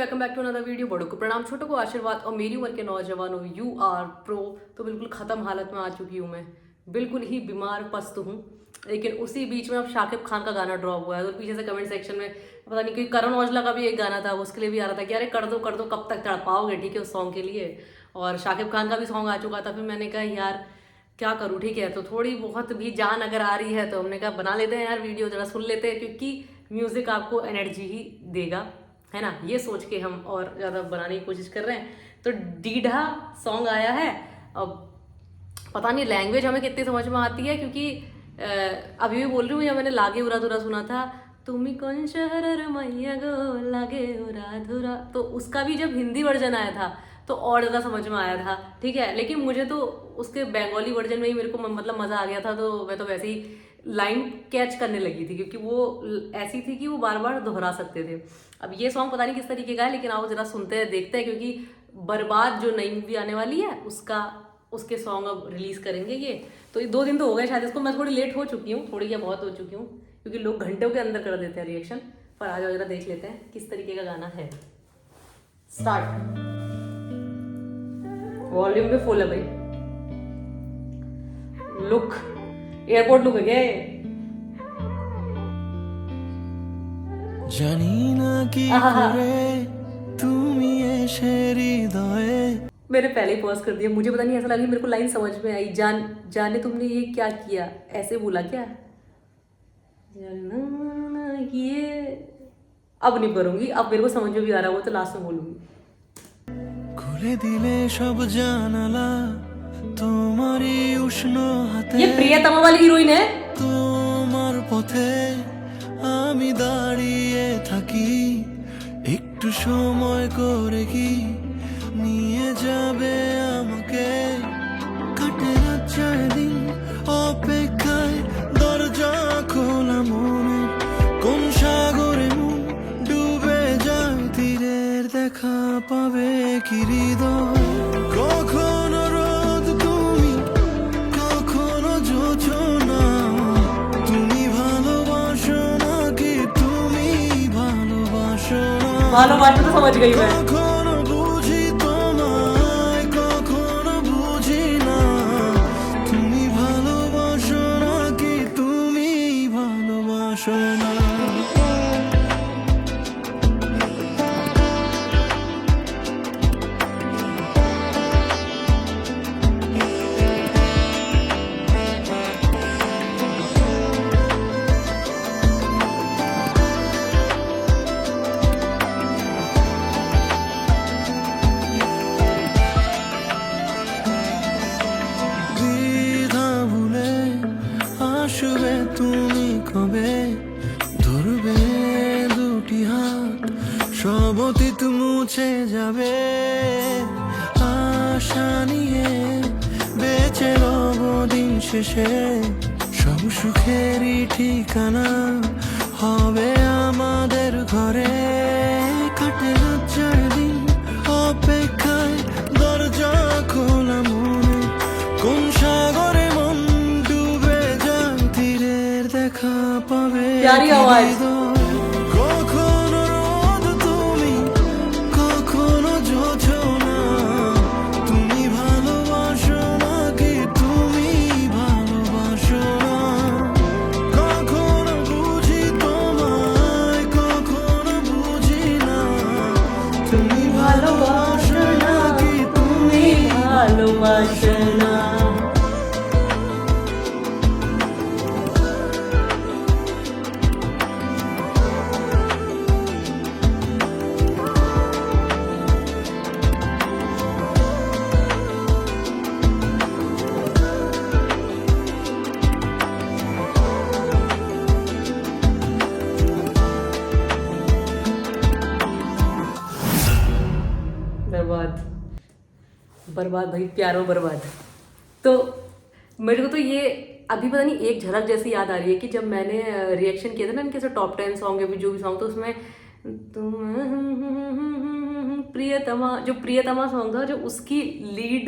Welcome back to another video. बड़ों को प्रणाम, छोटों को आशीर्वाद और मेरी उम्र के नौजवानों यू आर प्रो। तो बिल्कुल ख़त्म हालत में आ चुकी हूँ मैं, बिल्कुल ही बीमार पस्त हूँ। लेकिन उसी बीच में अब शाकिब खान का गाना ड्रॉप हुआ है तो पीछे से कमेंट सेक्शन में पता नहीं, क्योंकि करण औजला का भी एक गाना था, उसके लिए भी आ रहा था कि अरे कर दो कब तक तड़पाओगे, ठीक है, उस सॉन्ग के लिए। और शाकिब खान का भी सॉन्ग आ चुका था। फिर मैंने कहा यार क्या करूँ, ठीक है, तो थोड़ी बहुत भी जान अगर आ रही है तो हमने कहा बना लेते हैं यार वीडियो, जरा सुन लेते हैं, क्योंकि म्यूज़िक आपको एनर्जी ही देगा, है ना। ये सोच के हम और ज़्यादा बनाने की कोशिश कर रहे हैं। तो डीढ़ा सॉन्ग आया है। अब पता नहीं लैंग्वेज हमें कितनी समझ में आती है, क्योंकि अभी भी बोल रही हूँ, या मैंने लागे उरा धुरा सुना था, तुम्ही कौन शहर मैया गो लागे उरा धुरा, तो उसका भी जब हिंदी वर्जन आया था तो और ज़्यादा समझ में आया था, ठीक है। लेकिन मुझे तो उसके बंगाली वर्जन में ही मेरे को मतलब मज़ा आ गया था, तो मैं तो वैसे ही लाइन कैच करने लगी थी, क्योंकि वो ऐसी थी कि वो बार बार दोहरा सकते थे। अब ये सॉन्ग पता नहीं किस तरीके का है, लेकिन आओ जरा सुनते हैं, देखते हैं, क्योंकि बर्बाद जो नई मूवी आने वाली है उसके सॉन्ग अब रिलीज करेंगे ये। तो 2 दिन तो हो गए शायद इसको, मैं थोड़ी लेट हो चुकी हूँ, थोड़ी क्या बहुत हो चुकी हूँ, क्योंकि लोग घंटों के अंदर कर देते हैं रिएक्शन। पर आ जाओ जरा देख लेते हैं किस तरीके का गाना है। स्टार्ट। वॉल्यूम भी फुल है भाई। लुक एयरपोर्ट लुक है क्या ये? জানি না কি করে তুমি এসে হৃদয়ে। मैंने पहले ही पॉज कर दिया, मुझे पता नहीं ऐसा लगा, मेरे को लाइन समझ में आई। जाने तुमने ये क्या किया, ऐसे बोला क्या? ये अब नहीं करूंगी, अब मेरे को समझ में भी आ रहा है, वो तो लास्ट में बोलूंगी। খুলে দিলে সব জানালা তোমারই উষ্ণ হাতে। ये प्रियतमा वाली हीरोइन है। তোমার পথে আমি দাঁড়িয়ে থাকি, একটু সময় করে কি নিয়ে যাবে আমাকে। কাটে না চারদিন অপেক্ষায়, দরজা খোলা মনে, কোন সাগরে মন ডুবে যায়, তীরের দেখা পাবে কি হৃদয়। কখনো রোদ তুমি, কখনো জোছনা, তুমি ভালোবাসো নাকি তুমি ভালোবাসো না। ভালোবাসা तो समझ गई मैं। কখনো বুঝি তোমায়, কখনো বুঝি না, তুমি ভালোবাসো নাকি তুমি ভালোবাসো না। দ্বিধা ভুলে আসবে তুমি কবে, ধরবে দুটি হাত, সব অতীত মুছে যাবে। আশা নিয়ে বেঁচে রব দিন শেষে, সব সুখেরই ঠিকানা হবে আমাদের ঘরে। কাটে না চারদিন অপেক্ষায়, দরজা খোলা মনে, কোন সাগরে মন ডুবে যায়, তীরের দেখা পাবে प्यारी কি आवाज। হৃদয়। কখনো রোদ তুমি, কখনো জোছনা, তুমি ভালোবাসো নাকি তুমি ভালোবাসো না। কখনো বুঝি তোমায়, কখনো বুঝি না, তুমি ভালোবাসো নাকি তুমি ভালোবাসা না। बर्बाद बर्बाद भाई, प्यारो बर्बाद। तो मेरे को तो ये अभी पता नहीं एक झलक जैसी याद आ रही है कि जब मैंने रिएक्शन किया था ना इनके टॉप 10 सॉन्ग या भी जो भी सॉन्ग, तो उसमें तुम प्रियतमा सॉन्ग था, जो उसकी लीड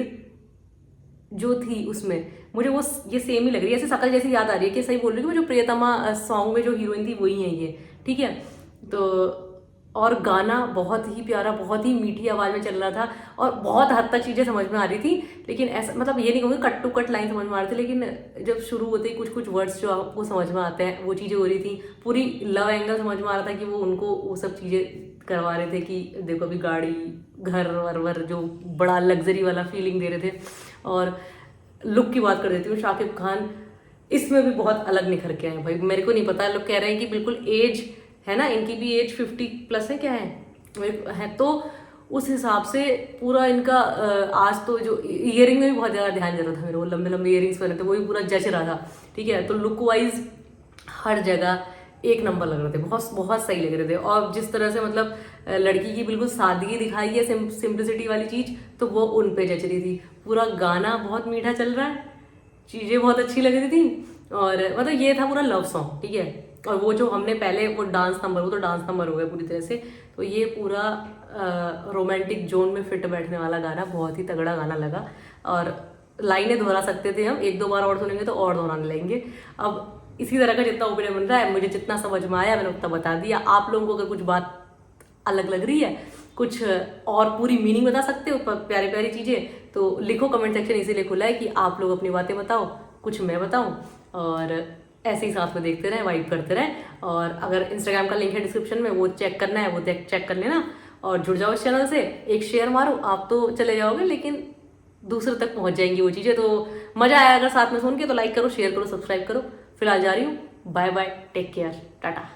जो थी उसमें मुझे वो ये सेम ही लग रही है, ऐसे शकल जैसी याद आ रही है कि सही बोल रही हूँ, जो प्रियतमा सॉन्ग में जो हीरोइन थी वही है ये, ठीक है। तो और गाना बहुत ही प्यारा, बहुत ही मीठी आवाज़ में चल रहा था और बहुत हद तक चीज़ें समझ में आ रही थी। लेकिन ऐसा मतलब ये नहीं कहूँगी कट टू कट लाइन समझ में आ रही थी, लेकिन जब शुरू होते ही कुछ कुछ वर्ड्स जो आपको समझ में आते हैं वो चीज़ें हो रही थी। पूरी लव एंगल समझ में आ रहा था कि वो उनको वो सब चीज़ें करवा रहे थे कि देखो अभी गाड़ी घर वर जो बड़ा लग्जरी वाला फीलिंग दे रहे थे। और लुक की बात कर देती हूँ, शाकिब खान इसमें भी बहुत अलग निखर के आए भाई। मेरे को नहीं पता, लोग कह रहे हैं कि बिल्कुल एज है ना, इनकी भी एज 50+ है, क्या है तो उस हिसाब से पूरा इनका आज तो जो ईयरिंग में भी बहुत ज़्यादा ध्यान दे रहा था मेरे को, लंबे लंबे ईयरिंग्स पहने थे, वो भी पूरा जच रहा था। ठीक है, तो लुक वाइज हर जगह एक नंबर लग रहे थे, बहुत बहुत सही लग रहे थे। और जिस तरह से मतलब लड़की की बिल्कुल सादगी दिखाई है, सिंप्लिसिटी वाली चीज़, तो वो उन पे जच रही थी। पूरा गाना बहुत मीठा चल रहा है, चीज़ें बहुत अच्छी लग रही थी। और मतलब ये था पूरा लव सॉन्ग, ठीक है। और वो जो हमने पहले वो डांस नंबर, वो तो डांस नंबर हो गया पूरी तरह से। तो ये पूरा रोमांटिक जोन में फिट बैठने वाला गाना, बहुत ही तगड़ा गाना लगा। और लाइनें दोहरा सकते थे हम, एक दो बार और सुनेंगे तो और दोहराने लगेंगे। अब इसी तरह का जितना ओपिनियन बन रहा है, मुझे जितना समझ में आया मैंने उतना बता दिया। आप लोगों को अगर कुछ बात अलग लग रही है, कुछ और पूरी मीनिंग बता सकते हो, प्यारी प्यारी चीज़ें, तो लिखो कमेंट सेक्शन इसीलिए खुला है कि आप लोग अपनी बातें बताओ, कुछ मैं बताऊं, और ऐसे ही साथ में देखते रहें, वाइब करते रहें। और अगर इंस्टाग्राम का लिंक है डिस्क्रिप्शन में, वो चेक करना है वो चेक कर लेना और जुड़ जाओ इस चैनल से। एक शेयर मारो, आप तो चले जाओगे लेकिन दूसरे तक पहुंच जाएंगी वो चीज़ें। तो मज़ा आया अगर साथ में सुन के, तो लाइक करो, शेयर करो, सब्सक्राइब करो। फिलहाल जा रही हूँ, bye bye, take care, Tata.